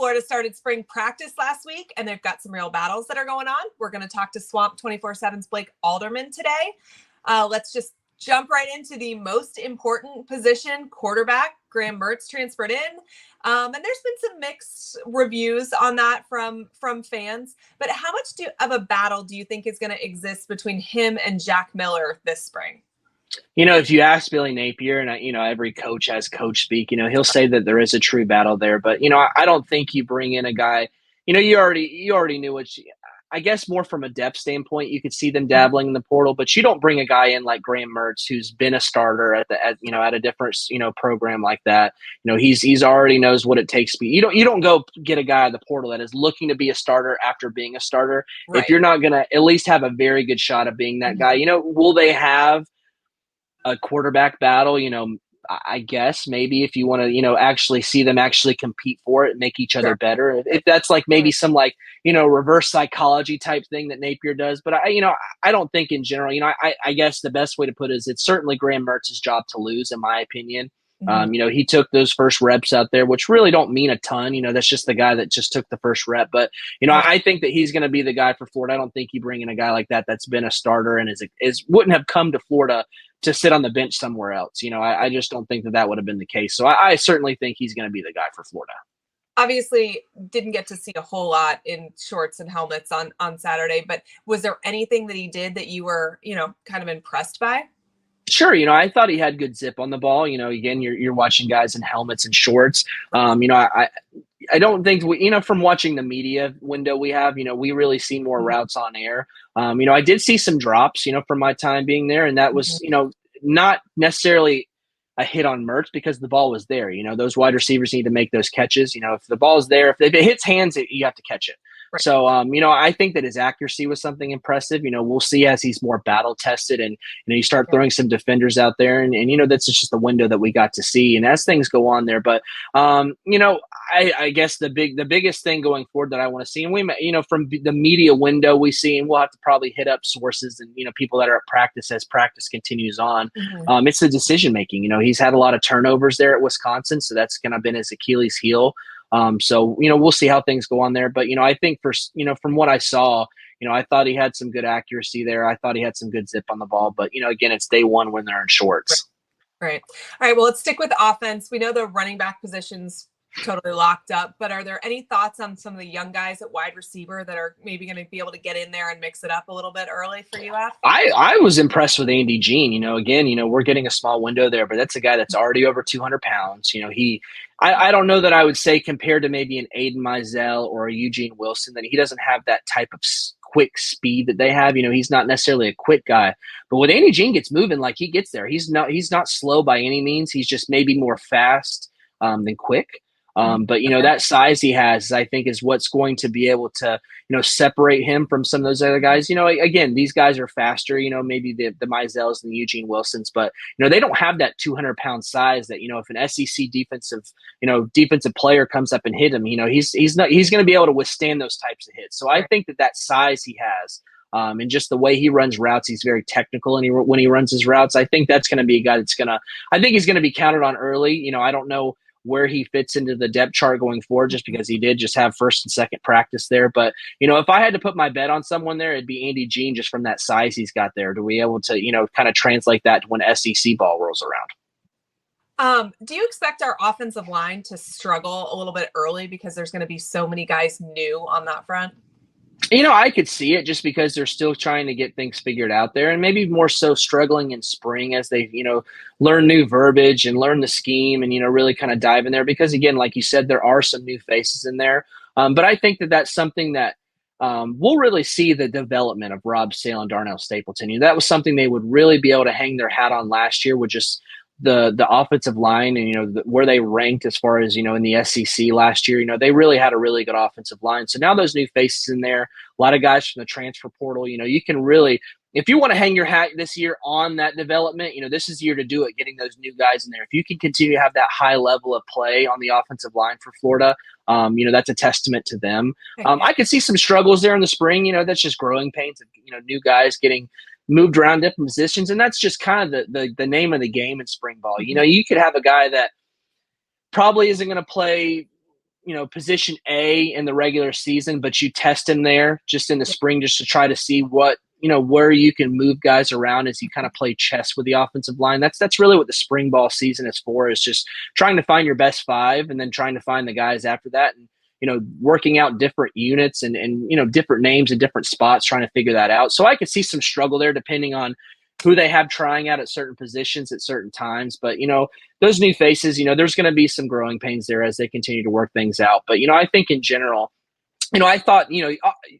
Florida started spring practice last week, and they've got some real battles that are going on. We're going to talk to Swamp 24/7's Blake Alderman today. Let's just jump right into the most important position, quarterback. Graham Mertz transferred in. And there's been some mixed reviews on that from fans. But how much of a battle do you think is going to exist between him and Jack Miller this spring? If you ask Billy Napier, and every coach has coach speak, he'll say that there is a true battle there. But I don't think you bring in a guy. You already knew what. I guess more from a depth standpoint, you could see them dabbling in the portal, but you don't bring a guy in like Graham Mertz, who's been a starter at a different program like that. He's already knows what it takes to be. You don't go get a guy at the portal that is looking to be a starter after being a starter. Right. If you're not going to at least have a very good shot of being that guy, will they have a quarterback battle? I guess maybe if you want to, actually see them actually compete for it and make each other better. If that's like maybe some reverse psychology type thing that Napier does. But I don't think in general, I guess the best way to put it is it's certainly Graham Mertz's job to lose, in my opinion. Mm-hmm. He took those first reps out there, which really don't mean a ton. That's just the guy that just took the first rep. But, I think that he's going to be the guy for Florida. I don't think you bring in a guy like that's been a starter and wouldn't have come to Florida to sit on the bench somewhere else. I just don't think that would have been the case. So I certainly think he's going to be the guy for Florida. Obviously didn't get to see a whole lot in shorts and helmets on Saturday, but was there anything that he did that you were, kind of impressed by? Sure. I thought he had good zip on the ball. Again, you're watching guys in helmets and shorts. I don't think from watching the media window we have, we really see more routes on air. I did see some drops, from my time being there. And that was, not necessarily a hit on Mertz because the ball was there. Those wide receivers need to make those catches. If the ball's there, if it hits hands, you have to catch it. Right. So, I think that his accuracy was something impressive. We'll see as he's more battle tested and, you start throwing some defenders out there and that's just the window that we got to see. And as things go on there, but, I guess the biggest thing going forward that I want to see, and we, from the media window we see, and we'll have to probably hit up sources and, people that are at practice as practice continues on. Mm-hmm. It's the decision making. He's had a lot of turnovers there at Wisconsin, so that's kind of been his Achilles heel. So, we'll see how things go on there. But, I think from what I saw, I thought he had some good accuracy there. I thought he had some good zip on the ball. But, again, it's day one when they're in shorts. Right. All right. Well, let's stick with offense. We know the running back position's totally locked up, but are there any thoughts on some of the young guys at wide receiver that are maybe going to be able to get in there and mix it up a little bit early for UF? I was impressed with Andy Jean. Again, we're getting a small window there, but that's a guy that's already over 200 pounds. I don't know that I would say compared to maybe an Aiden Mizell or a Eugene Wilson that he doesn't have that type of quick speed that they have. He's not necessarily a quick guy, but when Andy Jean gets moving, like he gets there, he's not slow by any means. He's just maybe more fast than quick. But, that size he has, I think, is what's going to be able to, separate him from some of those other guys. Again, these guys are faster, maybe the Mizells and the Eugene Wilsons, but, they don't have that 200-pound size that, if an SEC defensive player comes up and hit him, he's going to be able to withstand those types of hits. So I think that size he has, and just the way he runs routes, he's very technical. And when he runs his routes, I think that's going to be a guy I think he's going to be counted on early. I don't know where he fits into the depth chart going forward, just because he did just have first and second practice there. But, if I had to put my bet on someone there, it'd be Andy Jean, just from that size he's got there to be able to, kind of translate that to when SEC ball rolls around. Do you expect our offensive line to struggle a little bit early because there's going to be so many guys new on that front? I could see it just because they're still trying to get things figured out there, and maybe more so struggling in spring as they, learn new verbiage and learn the scheme and, really kind of dive in there because, again, like you said, there are some new faces in there. But I think that's something that we'll really see the development of Rob Sale and Darnell Stapleton. That was something they would really be able to hang their hat on last year with just the offensive line and, where they ranked as far as, in the SEC last year. They really had a really good offensive line. So now those new faces in there, a lot of guys from the transfer portal, you can really, if you want to hang your hat this year on that development, this is the year to do it, getting those new guys in there. If you can continue to have that high level of play on the offensive line for Florida, that's a testament to them. I could see some struggles there in the spring. That's just growing pains of, new guys getting moved around different positions. And that's just kind of the name of the game in spring ball. You could have a guy that probably isn't going to play position A in the regular season, but you test him there just in the spring just to try to see what, where you can move guys around as you kind of play chess with the offensive line. That's really what the spring ball season is for, is just trying to find your best five and then trying to find the guys after that. And, working out different units and different names and different spots, trying to figure that out. So I could see some struggle there depending on who they have trying out at certain positions at certain times. But, those new faces, there's going to be some growing pains there as they continue to work things out. But, I think in general, I thought,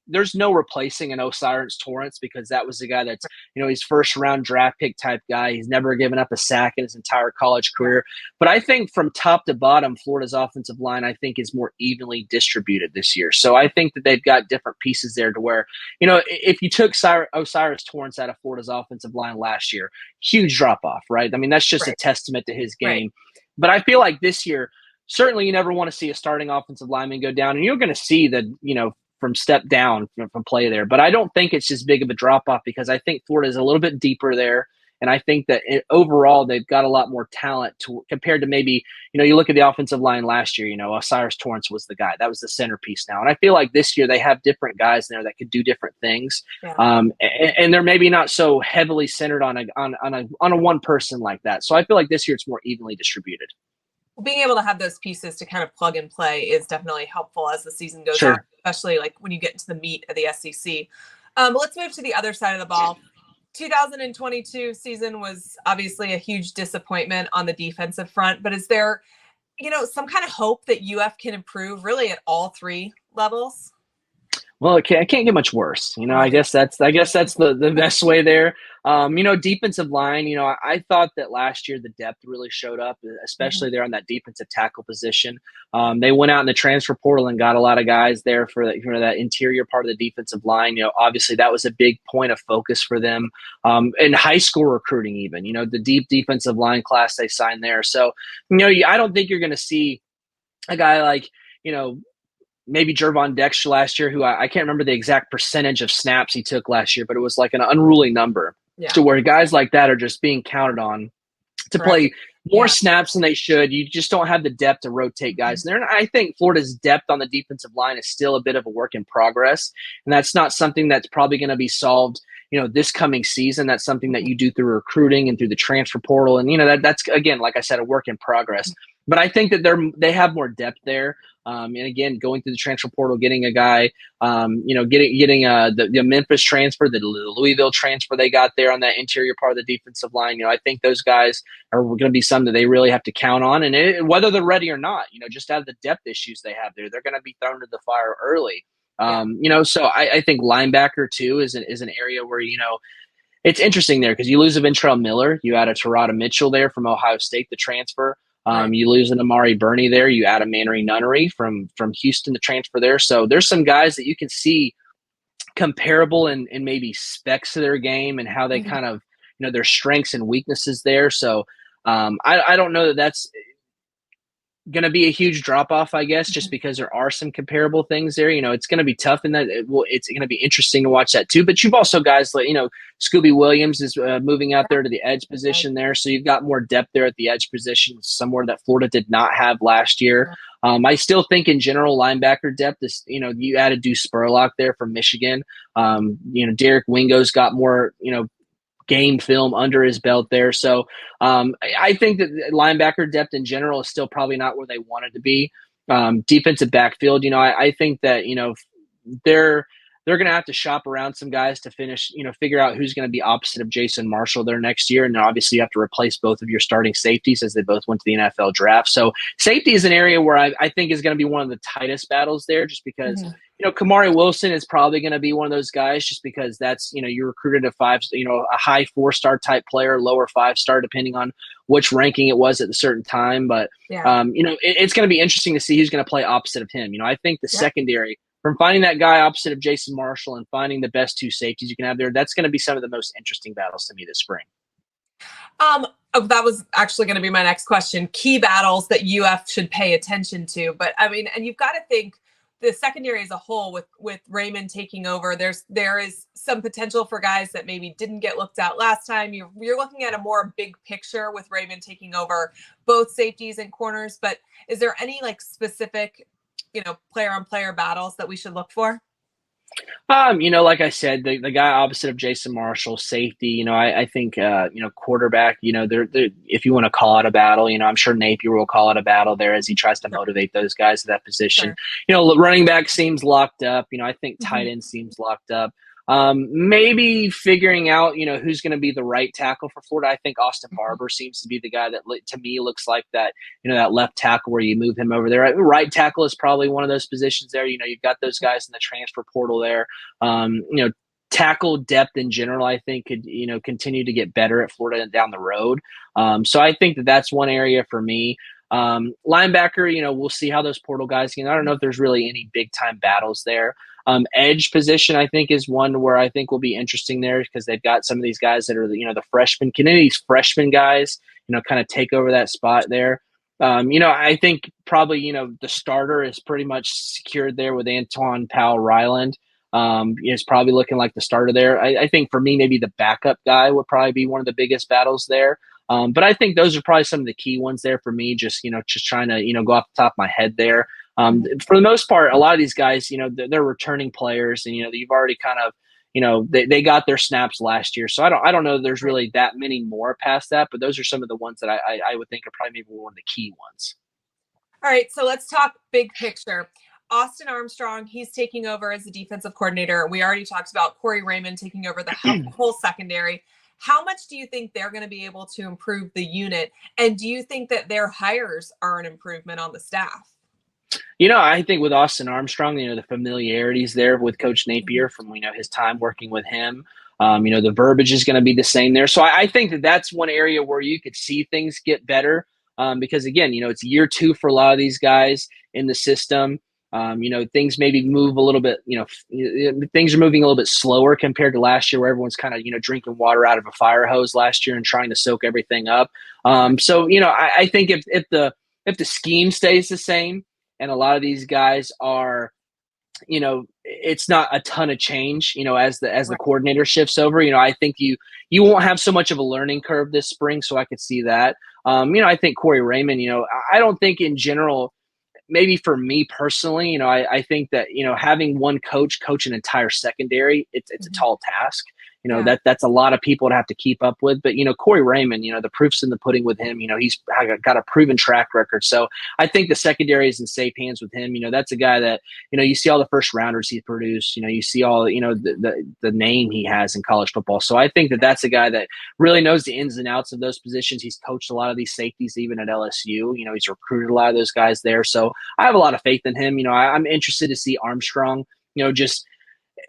there's no replacing an Osiris Torrance, because that was the guy that's, he's first round draft pick type guy. He's never given up a sack in his entire college career. But I think from top to bottom, Florida's offensive line, I think, is more evenly distributed this year. So I think that they've got different pieces there to where, if you took Osiris Torrance out of Florida's offensive line last year, huge drop off, right? I mean, that's just a testament to his game. Right. But I feel like this year, certainly you never want to see a starting offensive lineman go down, and you're going to see the, from step down from play there. But I don't think it's as big of a drop-off, because I think Florida is a little bit deeper there, and I think that overall they've got a lot more talent compared to maybe, you look at the offensive line last year, Osiris Torrance was the guy. That was the centerpiece now. And I feel like this year they have different guys in there that could do different things. Yeah. And they're maybe not so heavily centered on a one person like that. So I feel like this year it's more evenly distributed. Being able to have those pieces to kind of plug and play is definitely helpful as the season goes on, especially like when you get into the meat of the SEC. Let's move to the other side of the ball. 2022 season was obviously a huge disappointment on the defensive front, but is there, some kind of hope that UF can improve really at all three levels? Well, it can't get much worse. I guess that's the best way there. Defensive line, I thought that last year the depth really showed up, especially there on that defensive tackle position. They went out in the transfer portal and got a lot of guys there for that interior part of the defensive line. Obviously that was a big point of focus for them in high school recruiting even, the deep defensive line class they signed there. So, I don't think you're going to see a guy like, maybe Jervon Dexter last year, who I can't remember the exact percentage of snaps he took last year, but it was like an unruly number to where guys like that are just being counted on to play more snaps than they should. You just don't have the depth to rotate guys. And I think Florida's depth on the defensive line is still a bit of a work in progress. And that's not something that's probably going to be solved, this coming season. That's something that you do through recruiting and through the transfer portal. And, that's, again, like I said, a work in progress. But I think that they have more depth there. And again, going through the transfer portal, getting a guy, getting the Memphis transfer, the Louisville transfer they got there on that interior part of the defensive line. I think those guys are going to be some that they really have to count on. And whether they're ready or not, just out of the depth issues they have there, they're going to be thrown to the fire early. So I think linebacker too is an area where, it's interesting there because you lose a Ventrell Miller, you add a Terada Mitchell there from Ohio State, the transfer. You lose an Amari Burney there. You add a Mannery Nunnery from Houston to transfer there. So there's some guys that you can see comparable and maybe specs of their game and how they kind of, their strengths and weaknesses there. So I don't know that that's going to be a huge drop off, I guess, just because there are some comparable things there. It's going to be tough in that it's going to be interesting to watch that too. But you've also guys like, Scooby Williams is moving out there to the edge position there. So you've got more depth there at the edge position, somewhere that Florida did not have last year. I still think in general linebacker depth is, you added Deuce Spurlock there from Michigan. Derek Wingo's got more, game film under his belt there. So I think that linebacker depth in general is still probably not where they wanted to be. Defensive backfield, I think that, they're going to have to shop around some guys to figure out who's going to be opposite of Jason Marshall there next year. And obviously you have to replace both of your starting safeties as they both went to the NFL draft. So safety is an area where I think is going to be one of the tightest battles there, just because, Kamari Wilson is probably going to be one of those guys just because that's, you recruited a high 4-star type player, lower 5-star, depending on which ranking it was at a certain time. But, it's going to be interesting to see who's going to play opposite of him. I think the secondary, from finding that guy opposite of Jason Marshall and finding the best two safeties you can have there, that's going to be some of the most interesting battles to me this spring. That was actually going to be my next question. Key battles that UF should pay attention to. But and you've got to think the secondary as a whole with Raymond taking over, there is some potential for guys that maybe didn't get looked at last time. You're looking at a more big picture with Raymond taking over both safeties and corners. But is there any specific player on player battles that we should look for? Like I said, the guy opposite of Jason Marshall, safety, I think, quarterback, they're, if you want to call it a battle, I'm sure Napier will call it a battle there as he tries to Sure. motivate those guys at that position. Sure. Running back seems locked up. I think tight Mhm. end seems locked up. Maybe figuring out, who's going to be the right tackle for Florida. I think Austin Mhm. Barber seems to be the guy that, to me, looks like that, that left tackle where you move him over there. Right tackle is probably one of those positions there. You've got those guys in the transfer portal there. Tackle depth in general, I think could, continue to get better at Florida down the road. So I think that's one area for me. Linebacker, we'll see how those portal guys can. I don't know if there's really any big time battles there. Edge position, I think, is one where I think will be interesting there because they've got some of these guys that are, the freshmen. Can any of these freshman guys, kind of take over that spot there? I think probably, the starter is pretty much secured there with Antoine Powell-Ryland. Is probably looking like the starter there. I think for me, maybe the backup guy would probably be one of the biggest battles there. But I think those are probably some of the key ones there for me, just trying to, go off the top of my head there. For the most part, a lot of these guys, they're returning players and, you've already kind of, they got their snaps last year. So I don't know that there's really that many more past that, but those are some of the ones that I would think are probably maybe one of the key ones. All right, so let's talk big picture. Austin Armstrong, he's taking over as the defensive coordinator. We already talked about Corey Raymond taking over the whole secondary. How much do you think they're going to be able to improve the unit? And do you think that their hires are an improvement on the staff? I think with Austin Armstrong, the familiarities there with Coach Napier from, his time working with him, the verbiage is going to be the same there. So I think that that's one area where you could see things get better because, again, it's year 2 for a lot of these guys in the system. Things maybe move a little bit, things are moving a little bit slower compared to last year where everyone's kind of, drinking water out of a fire hose last year and trying to soak everything up. So, I think if the scheme stays the same and a lot of these guys are, it's not a ton of change, as the coordinator shifts over, I think you won't have so much of a learning curve this spring. So I could see that. I think Corey Raymond, I don't think in general, maybe for me personally, I think that, having one coach an entire secondary, it's a tall task. That's a lot of people to have to keep up with. But, Corey Raymond, the proof's in the pudding with him. He's got a proven track record. So I think the secondary is in safe hands with him. That's a guy that, you see all the first rounders he produced. You see all, the name he has in college football. So I think that that's a guy that really knows the ins and outs of those positions. He's coached a lot of these safeties, even at LSU. He's recruited a lot of those guys there. So I have a lot of faith in him. I'm interested to see Armstrong,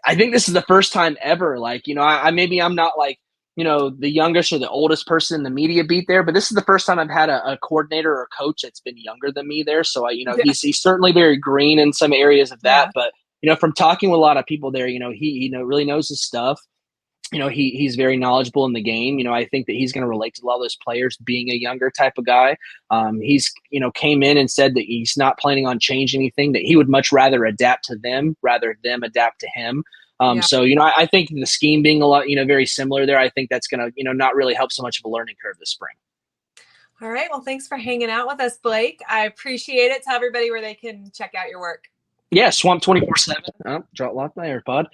I think this is the first time ever. Like, I'm not like, the youngest or the oldest person in the media beat there, but this is the first time I've had a coordinator or a coach that's been younger than me there. So he's certainly very green in some areas of that, but, from talking with a lot of people there, he really knows his stuff. He's very knowledgeable in the game. I think that he's going to relate to a lot of those players being a younger type of guy. He's, came in and said that he's not planning on changing anything, that he would much rather adapt to them rather them adapt to him. So, I think the scheme being a lot, very similar there, I think that's going to, not really help so much of a learning curve this spring. All right. Well, thanks for hanging out with us, Blake. I appreciate it. Tell everybody where they can check out your work. Yeah, Swamp 24/7. Oh, lost my AirPod.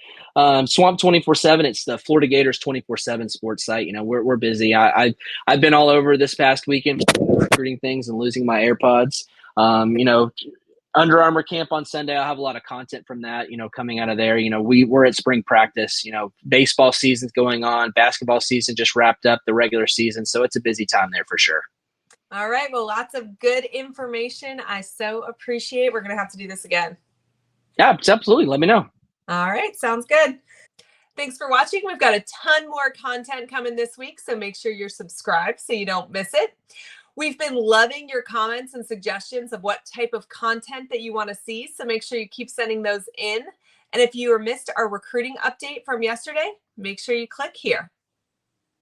Swamp 24/7. It's the Florida Gators 24/7 sports site. We're busy. I've been all over this past weekend recruiting things and losing my AirPods. Under Armour camp on Sunday. I'll have a lot of content from that. Coming out of there. We're at spring practice. Baseball season's going on. Basketball season just wrapped up. The regular season, so it's a busy time there for sure. All right. Well, lots of good information. I so appreciate. We're gonna have to do this again. Yeah, absolutely. Let me know. All right. Sounds good. Thanks for watching. We've got a ton more content coming this week, so make sure you're subscribed so you don't miss it. We've been loving your comments and suggestions of what type of content that you want to see, so make sure you keep sending those in. And if you missed our recruiting update from yesterday, make sure you click here.